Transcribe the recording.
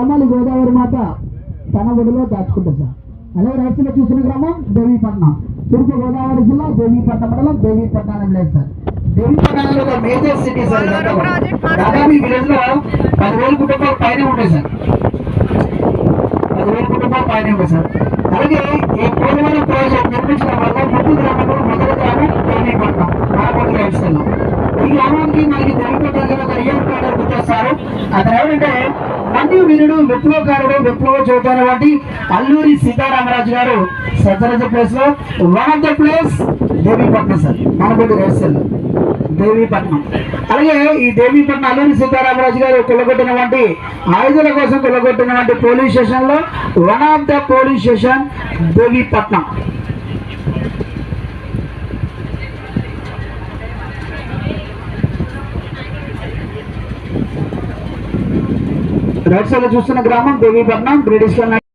గోదావరి మాత తన ఒడిలో దాచుకుంటుంది సార్. అలాగే రైట్ సైడ్ చూసిన గ్రామం దేవీపట్నం, తూర్పు గోదావరి జిల్లా దేవీపట్నం మండలం దేవీపట్నం లేదు సార్. దేవీపట్నంలో ఒక మేజర్ సిటీ సార్. దాదాపు ఈ విలేజ్ లో 10,000 కుటుంబాలు పైన ఉంటాయి సార్. 10,000 కుటుంబాలు పైన ఉంటాయి సార్. అలాగే ఈ పోలవరం ప్రాజెక్ట్ నిర్మించడం వల్ల ముందు గ్రామంలో మొదటి గ్రామం దేవీపట్నం రాబోతు రైట్ సైడ్. ఈ గ్రామానికి మనకి దేవీపట్నం ఒక రియల్ ప్లానర్ గుర్తొస్తారు. అతను ఎవరంటే మంది వీరుడు, విప్లవకారుడు, విప్లవ చోటాల వంటి అల్లూరి సీతారామరాజు గారు సజ్జరాజ ప్లేస్ లో one of the place Devipatnam sir. మనబోటి రైట్ సైడ్ దేవీపట్నం. అలాగే ఈ దేవీపట్నం అల్లూరి సీతారామరాజు గారు కొల్లగొట్టినటువంటి ఆయుధాల కోసం కొల్లగొట్టినటువంటి పోలీస్ స్టేషన్ లో one of the police station Devipatnam. Right side చూస్తున్న గ్రామం దేవీపట్నం. బ్రిటిష్